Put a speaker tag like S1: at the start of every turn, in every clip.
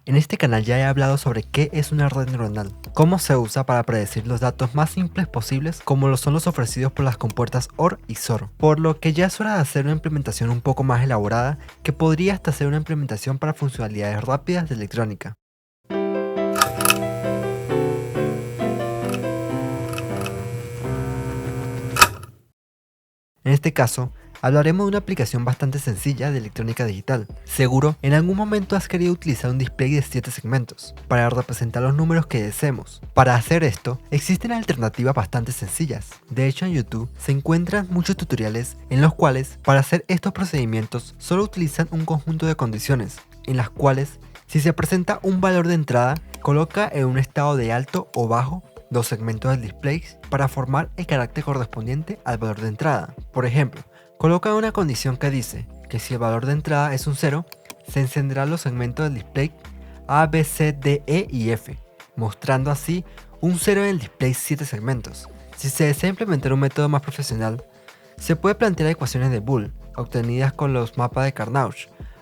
S1: En este canal ya he hablado sobre qué es una red neuronal, cómo se usa para predecir los datos más simples posibles como lo son los ofrecidos por las compuertas OR y SOR, por lo que ya es hora de hacer una implementación un poco más elaborada que podría hasta ser una implementación para funcionalidades rápidas de electrónica. En este caso, hablaremos de una aplicación bastante sencilla de electrónica digital. Seguro, en algún momento has querido utilizar un display de 7 segmentos para representar los números que deseemos. Para hacer esto, existen alternativas bastante sencillas. De hecho, en YouTube se encuentran muchos tutoriales en los cuales, para hacer estos procedimientos, solo utilizan un conjunto de condiciones, en las cuales, si se presenta un valor de entrada, coloca en un estado de alto o bajo dos segmentos del display para formar el carácter correspondiente al valor de entrada. Por ejemplo, coloca una condición que dice que si el valor de entrada es un 0, se encenderán los segmentos del display A, B, C, D, E y F, mostrando así un 0 en el display 7 segmentos. Si se desea implementar un método más profesional, se puede plantear ecuaciones de Boole, obtenidas con los mapas de Carnot,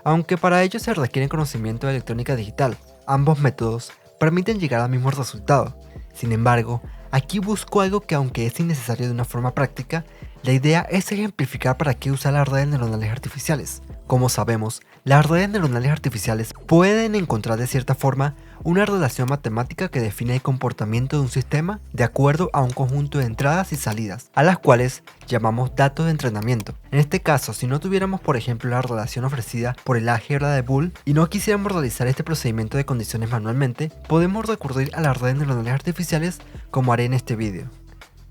S1: aunque para ello se requiere conocimiento de electrónica digital. Ambos métodos permiten llegar al mismo resultado. Sin embargo, aquí busco algo que, aunque es innecesario de una forma práctica, la idea es ejemplificar para qué usar las redes neuronales artificiales. Como sabemos, las redes neuronales artificiales pueden encontrar de cierta forma una relación matemática que define el comportamiento de un sistema de acuerdo a un conjunto de entradas y salidas, a las cuales llamamos datos de entrenamiento. En este caso, si no tuviéramos por ejemplo la relación ofrecida por el álgebra de Boole y no quisiéramos realizar este procedimiento de condiciones manualmente, podemos recurrir a las redes neuronales artificiales como haré en este vídeo.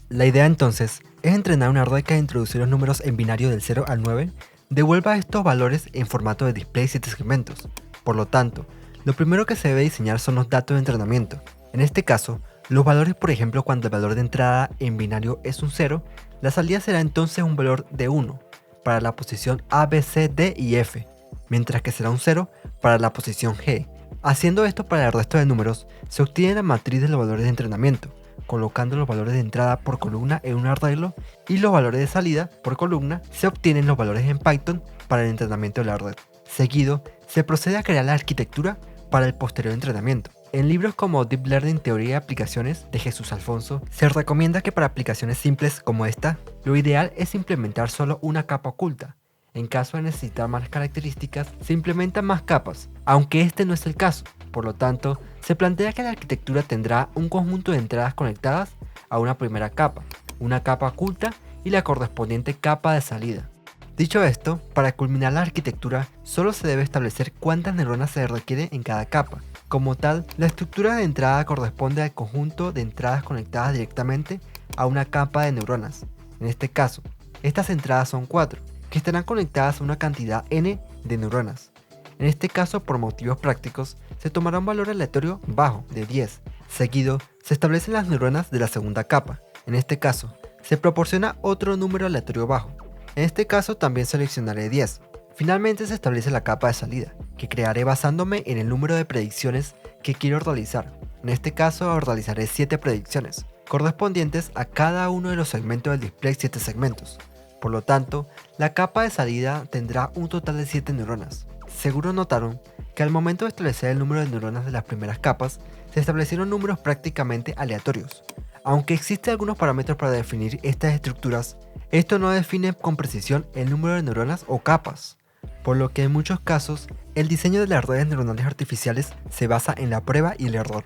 S1: La idea entonces es entrenar una red que al introducir los números en binario del 0 al 9 devuelva estos valores en formato de display 7 segmentos. Por lo tanto, lo primero que se debe diseñar son los datos de entrenamiento. En este caso, los valores, por ejemplo, cuando el valor de entrada en binario es un 0, la salida será entonces un valor de 1 para la posición A, B, C, D y F, mientras que será un 0 para la posición G. Haciendo esto para el resto de números, se obtiene la matriz de los valores de entrenamiento, colocando los valores de entrada por columna en un arreglo y los valores de salida por columna se obtienen los valores en Python para el entrenamiento de la red. Seguido, se procede a crear la arquitectura para el posterior entrenamiento. En libros como Deep Learning Teoría y Aplicaciones de Jesús Alfonso, se recomienda que para aplicaciones simples como esta, lo ideal es implementar solo una capa oculta. En caso de necesitar más características, se implementan más capas, aunque este no es el caso. Por lo tanto, se plantea que la arquitectura tendrá un conjunto de entradas conectadas a una primera capa, una capa oculta y la correspondiente capa de salida. Dicho esto, para culminar la arquitectura, solo se debe establecer cuántas neuronas se requiere en cada capa. Como tal, la estructura de entrada corresponde al conjunto de entradas conectadas directamente a una capa de neuronas. En este caso, estas entradas son 4, que estarán conectadas a una cantidad n de neuronas. En este caso, por motivos prácticos, se tomará un valor aleatorio bajo de 10. Seguido, se establecen las neuronas de la segunda capa. En este caso, se proporciona otro número aleatorio bajo. En este caso también seleccionaré 10. Finalmente se establece la capa de salida, que crearé basándome en el número de predicciones que quiero realizar. En este caso realizaré 7 predicciones, correspondientes a cada uno de los segmentos del display 7 segmentos. Por lo tanto, la capa de salida tendrá un total de 7 neuronas. Seguro notaron que al momento de establecer el número de neuronas de las primeras capas, se establecieron números prácticamente aleatorios. Aunque existen algunos parámetros para definir estas estructuras, esto no define con precisión el número de neuronas o capas, por lo que en muchos casos, el diseño de las redes neuronales artificiales se basa en la prueba y el error.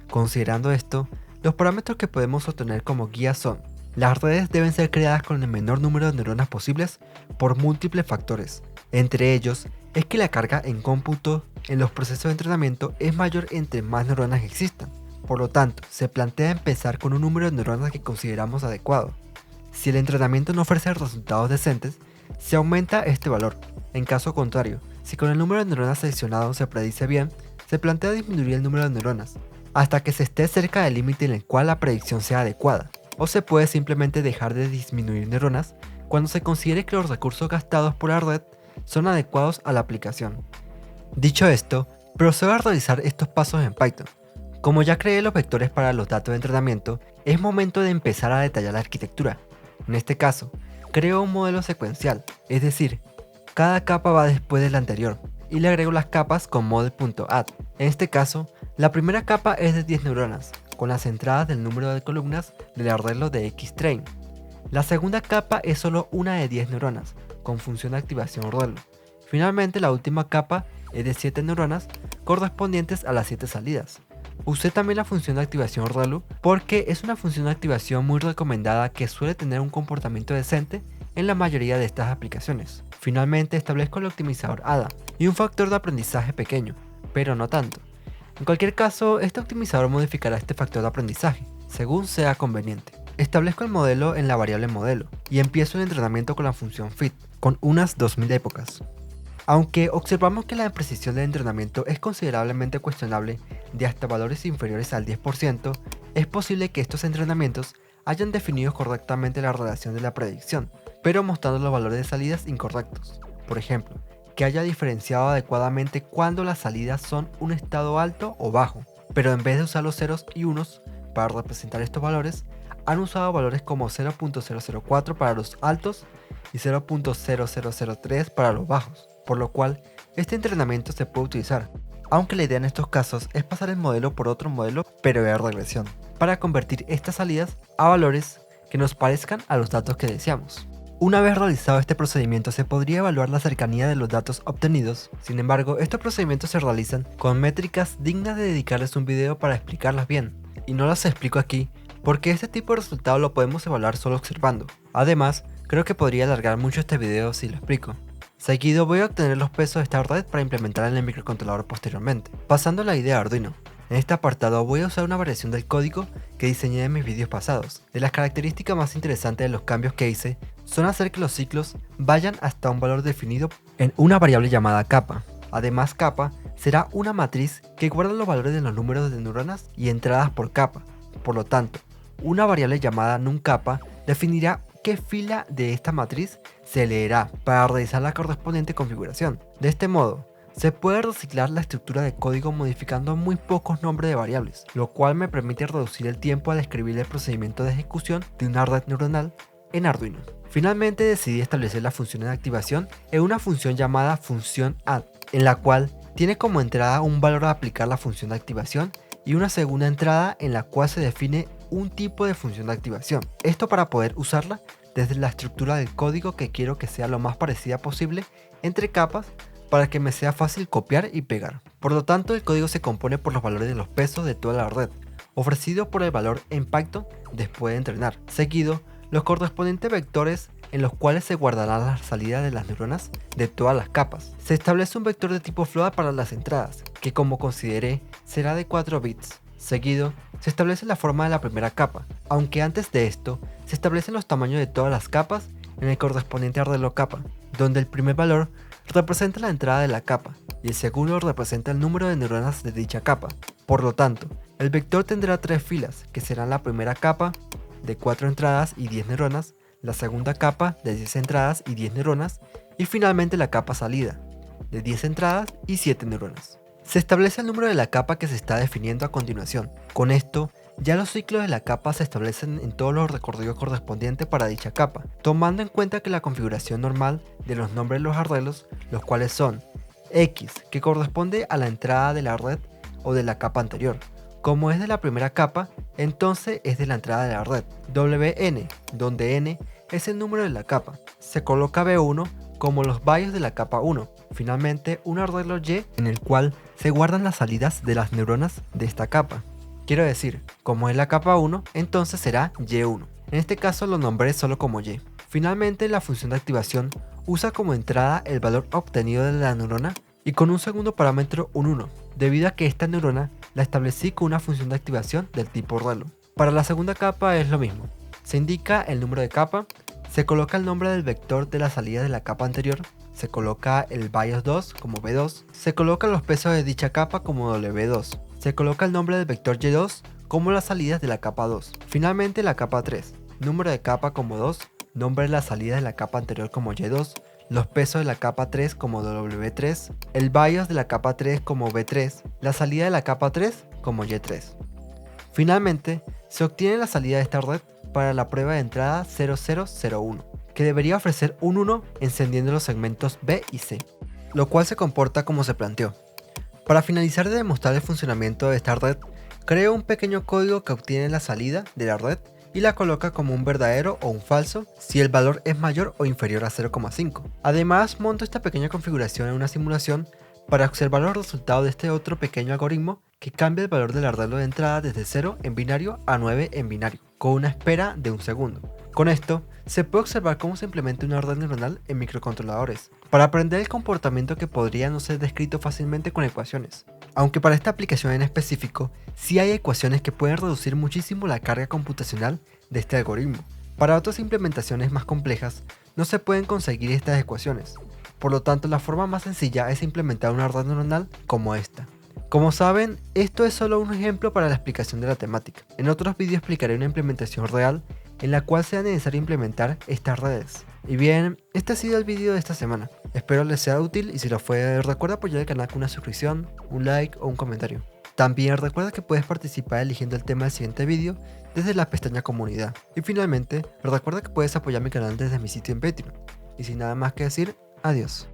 S1: Considerando esto, los parámetros que podemos obtener como guía son: las redes deben ser creadas con el menor número de neuronas posibles por múltiples factores. Entre ellos, es que la carga en cómputo en los procesos de entrenamiento es mayor entre más neuronas existan. Por lo tanto, se plantea empezar con un número de neuronas que consideramos adecuado. Si el entrenamiento no ofrece resultados decentes, se aumenta este valor. En caso contrario, si con el número de neuronas seleccionado se predice bien, se plantea disminuir el número de neuronas, hasta que se esté cerca del límite en el cual la predicción sea adecuada. O se puede simplemente dejar de disminuir neuronas cuando se considere que los recursos gastados por la red son adecuados a la aplicación. Dicho esto, procedo a realizar estos pasos en Python. Como ya creé los vectores para los datos de entrenamiento, es momento de empezar a detallar la arquitectura. En este caso, creo un modelo secuencial, es decir, cada capa va después de la anterior. y le agrego las capas con model.add. En este caso, la primera capa es de 10 neuronas, con las entradas del número de columnas del arreglo de X-Train. La segunda capa es solo una de 10 neuronas, con función de activación ReLU. Finalmente, la última capa es de 7 neuronas, correspondientes a las 7 salidas. Usé también la función de activación ReLU porque es una función de activación muy recomendada que suele tener un comportamiento decente en la mayoría de estas aplicaciones. Finalmente, establezco el optimizador ADA y un factor de aprendizaje pequeño, pero no tanto. En cualquier caso, este optimizador modificará este factor de aprendizaje, según sea conveniente. Establezco el modelo en la variable modelo y empiezo el entrenamiento con la función fit, con unas 2000 épocas. Aunque observamos que la precisión del entrenamiento es considerablemente cuestionable de hasta valores inferiores al 10%, es posible que estos entrenamientos hayan definido correctamente la relación de la predicción, pero mostrando los valores de salidas incorrectos. Por ejemplo, que haya diferenciado adecuadamente cuando las salidas son un estado alto o bajo, pero en vez de usar los ceros y unos para representar estos valores, han usado valores como 0.004 para los altos y 0.0003 para los bajos, por lo cual este entrenamiento se puede utilizar, aunque la idea en estos casos es pasar el modelo por otro modelo pero de regresión, para convertir estas salidas a valores que nos parezcan a los datos que deseamos. Una vez realizado este procedimiento se podría evaluar la cercanía de los datos obtenidos. Sin embargo, estos procedimientos se realizan con métricas dignas de dedicarles un video para explicarlas bien, y no las explico aquí porque este tipo de resultado lo podemos evaluar solo observando. Además, creo que podría alargar mucho este video si lo explico. Seguido voy a obtener los pesos de esta red para implementarla en el microcontrolador posteriormente. Pasando a la idea de Arduino. En este apartado voy a usar una variación del código que diseñé en mis vídeos pasados. De las características más interesantes de los cambios que hice son hacer que los ciclos vayan hasta un valor definido en una variable llamada capa. Además, capa será una matriz que guarda los valores de los números de neuronas y entradas por capa. Por lo tanto, una variable llamada numCapa definirá qué fila de esta matriz se leerá para realizar la correspondiente configuración. De este modo, se puede reciclar la estructura de código modificando muy pocos nombres de variables, lo cual me permite reducir el tiempo al escribir el procedimiento de ejecución de una red neuronal en Arduino. Finalmente decidí establecer la función de activación en una función llamada función add, en la cual tiene como entrada un valor a aplicar la función de activación y una segunda entrada en la cual se define un tipo de función de activación. Esto para poder usarla desde la estructura del código que quiero que sea lo más parecida posible entre capas para que me sea fácil copiar y pegar. Por lo tanto, el código se compone por los valores de los pesos de toda la red, ofrecido por el valor impacto después de entrenar. Seguido, los correspondientes vectores en los cuales se guardarán las salidas de las neuronas de todas las capas. Se establece un vector de tipo float para las entradas, que como consideré será de 4 bits. Seguido, se establece la forma de la primera capa, aunque antes de esto, se establecen los tamaños de todas las capas en el correspondiente arreglo capa, donde el primer valor representa la entrada de la capa y el segundo representa el número de neuronas de dicha capa. Por lo tanto, el vector tendrá 3 filas, que serán la primera capa de 4 entradas y 10 neuronas, la segunda capa de 10 entradas y 10 neuronas, y finalmente la capa salida, de 10 entradas y 7 neuronas. Se establece el número de la capa que se está definiendo a continuación. Con esto, ya los ciclos de la capa se establecen en todos los recorridos correspondientes para dicha capa, tomando en cuenta que la configuración normal de los nombres de los arreglos, los cuales son X, que corresponde a la entrada de la red o de la capa anterior. Como es de la primera capa, entonces es de la entrada de la red. WN, donde N es el número de la capa. Se coloca B1 como los bytes de la capa 1. Finalmente, un arreglo Y en el cual se guardan las salidas de las neuronas de esta capa. Quiero decir, como es la capa 1, entonces será Y1. En este caso lo nombré solo como Y. Finalmente, la función de activación usa como entrada el valor obtenido de la neurona y con un segundo parámetro un 1, debido a que esta neurona la establecí con una función de activación del tipo ReLU. Para la segunda capa es lo mismo. Se indica el número de capa, se coloca el nombre del vector de la salida de la capa anterior, se coloca el BIOS 2 como B2, se colocan los pesos de dicha capa como W2, se coloca el nombre del vector Y2 como las salidas de la capa 2. Finalmente la capa 3, número de capa como 2, nombre de la salida de la capa anterior como Y2, los pesos de la capa 3 como W3, el BIOS de la capa 3 como B3, la salida de la capa 3 como Y3. Finalmente, se obtiene la salida de esta red para la prueba de entrada 0001, que debería ofrecer un 1 encendiendo los segmentos B y C. lo cual se comporta como se planteó. Para finalizar de demostrar el funcionamiento de esta red, creo un pequeño código que obtiene la salida de la red y la coloca como un verdadero o un falso si el valor es mayor o inferior a 0,5. Además, monto esta pequeña configuración en una simulación para observar los resultados de este otro pequeño algoritmo que cambia el valor del arreglo de entrada desde 0 en binario a 9 en binario, con una espera de 1 segundo. Con esto, se puede observar cómo se implementa una red neuronal en microcontroladores, para aprender el comportamiento que podría no ser descrito fácilmente con ecuaciones. Aunque para esta aplicación en específico, sí hay ecuaciones que pueden reducir muchísimo la carga computacional de este algoritmo. Para otras implementaciones más complejas, no se pueden conseguir estas ecuaciones. Por lo tanto, la forma más sencilla es implementar una red neuronal como esta. Como saben, esto es solo un ejemplo para la explicación de la temática. En otros vídeos explicaré una implementación real en la cual sea necesario implementar estas redes. Y bien, este ha sido el vídeo de esta semana. Espero les sea útil y si lo fue, recuerda apoyar el canal con una suscripción, un like o un comentario. También recuerda que puedes participar eligiendo el tema del siguiente vídeo desde la pestaña comunidad. Y finalmente, recuerda que puedes apoyar mi canal desde mi sitio en Patreon. Y sin nada más que decir, adiós.